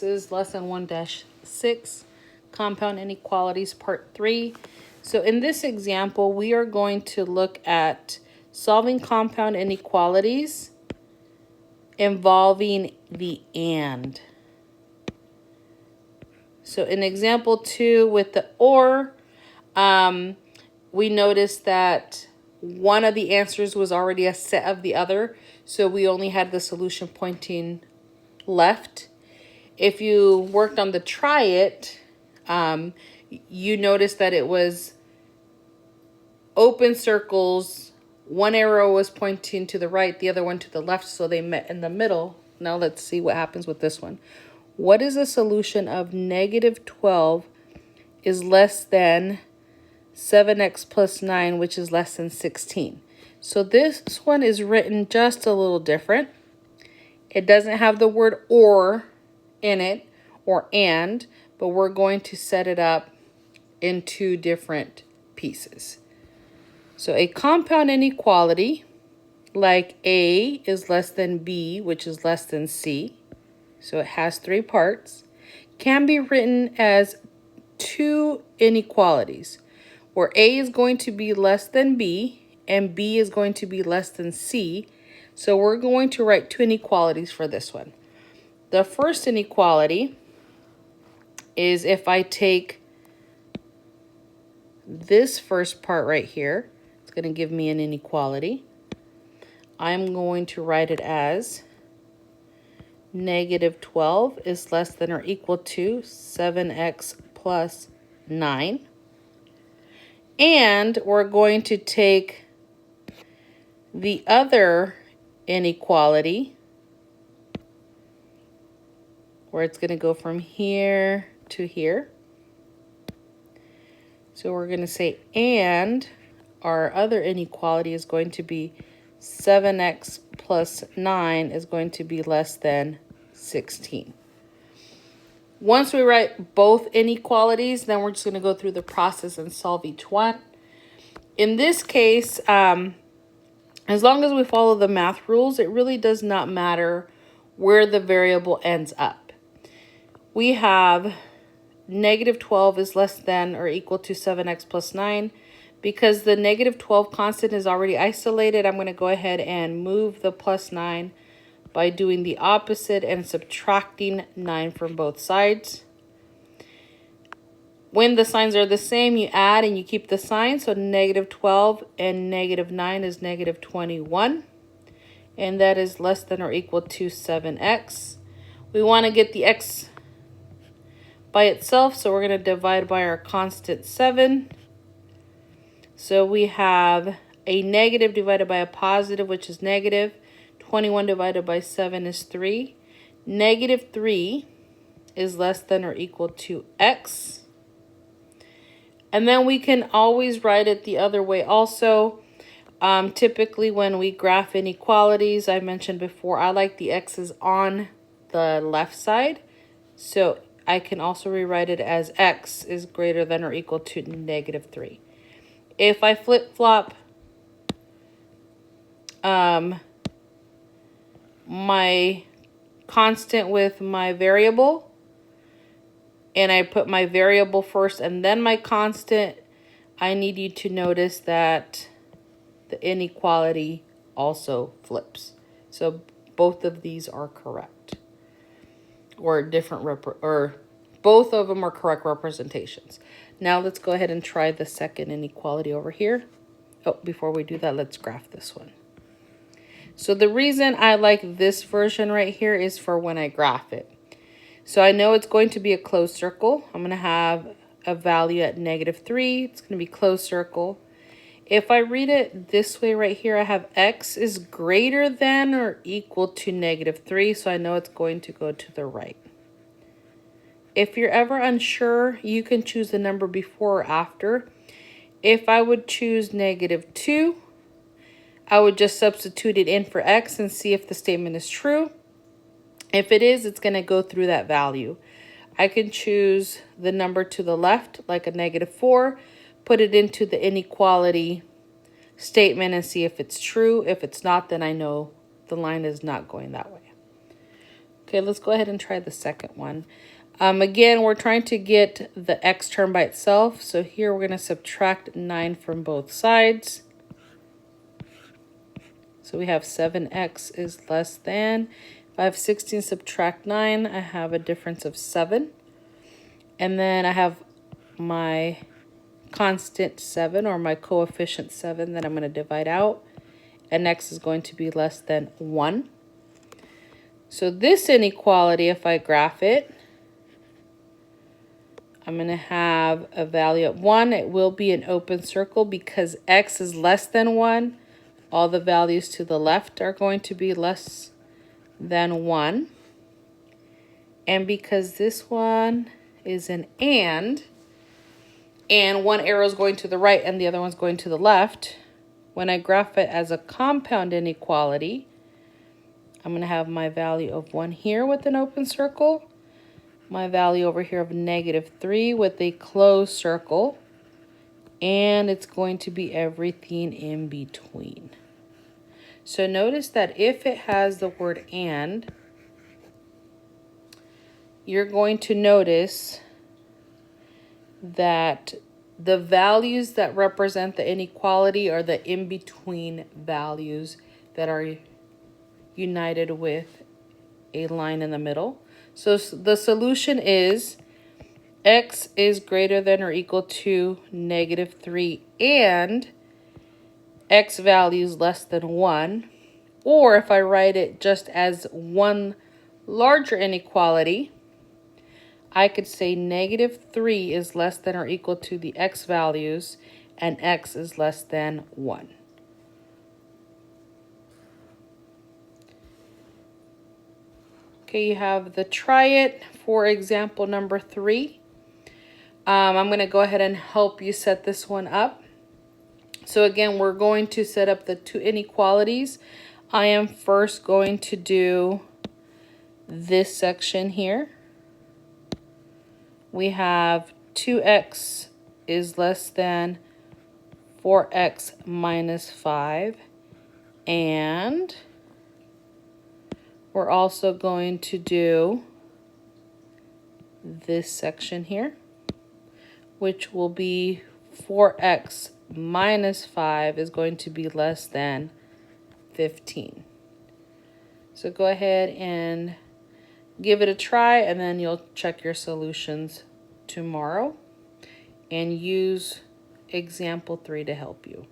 This is lesson 1-6, Compound Inequalities Part 3. So in this example, we are going to look at solving compound inequalities involving the AND. So in example 2 with the OR, we noticed that one of the answers was already a set of the other, so we only had the solution pointing left. If you worked on the try it, you noticed that it was open circles. One arrow was pointing to the right, the other one to the left, so they met in the middle. Now let's see what happens with this one. What is the solution of -12 is less than 7x plus 9, which is less than 16? So this one is written just a little different. It doesn't have the word or in it or and, but we're going to set it up in two different pieces. So a compound inequality, like A is less than B, which is less than C, so it has three parts, can be written as two inequalities, where A is going to be less than B and B is going to be less than C. So we're going to write two inequalities for this one. The first inequality is if I take this first part right here, it's going to give me an inequality. I'm going to write it as -12 is less than or equal to 7x plus 9. And we're going to take the other inequality, where it's going to go from here to here. So we're going to say, and our other inequality is going to be 7x plus 9 is going to be less than 16. Once we write both inequalities, then we're just going to go through the process and solve each one. In this case, as long as we follow the math rules, it really does not matter where the variable ends up. We have -12 is less than or equal to 7x plus 9. Because the -12 constant is already isolated, I'm going to go ahead and move the plus 9 by doing the opposite and subtracting 9 from both sides. When the signs are the same, you add and you keep the sign. So -12 and -9 is -21. And that is less than or equal to 7x. We want to get the x by itself, so we're going to divide by our constant 7. So we have a negative divided by a positive, which is negative. 21 divided by 7 is 3. -3 is less than or equal to x. And then we can always write it the other way also. Typically when we graph inequalities, I mentioned before, I like the x's on the left side. So I can also rewrite it as x is greater than or equal to -3. If I flip-flop my constant with my variable, and I put my variable first and then my constant, I need you to notice that the inequality also flips. So both of these are correct, or different both of them are correct representations. Now let's go ahead and try the second inequality over here. Oh, before we do that, let's graph this one. So the reason I like this version right here is for when I graph it. So I know it's going to be a closed circle. I'm going to have a value at -3. It's going to be closed circle. If I read it this way right here, I have x is greater than or equal to -3. So I know it's going to go to the right. If you're ever unsure, you can choose the number before or after. If I would choose -2, I would just substitute it in for x and see if the statement is true. If it is, it's going to go through that value. I can choose the number to the left, like a -4, put it into the inequality statement and see if it's true. If it's not, then I know the line is not going that way. Okay, let's go ahead and try the second one. Again, we're trying to get the x term by itself. So here we're going to subtract 9 from both sides. So we have 7x is less than. If I have 16 subtract 9, I have a difference of 7. And then I have my constant 7, or my coefficient 7, that I'm going to divide out. And x is going to be less than 1. So this inequality, if I graph it, I'm going to have a value of 1. It will be an open circle because x is less than 1. All the values to the left are going to be less than 1. And because this one is an and one arrow is going to the right and the other one's going to the left, when I graph it as a compound inequality, I'm going to have my value of 1 here with an open circle, my value over here of -3 with a closed circle, and it's going to be everything in between. So notice that if it has the word and, you're going to notice that the values that represent the inequality are the in-between values that are united with a line in the middle. So the solution is x is greater than or equal to -3 and x value is less than 1. Or if I write it just as one larger inequality, I could say -3 is less than or equal to the x values and x is less than 1. Okay, you have the try it for example number 3. I'm going to go ahead and help you set this one up. So again, we're going to set up the two inequalities. I am first going to do this section here. We have 2x is less than 4x minus 5. And we're also going to do this section here, which will be 4x minus 5 is going to be less than 15. So go ahead and give it a try, and then you'll check your solutions tomorrow and use example 3 to help you.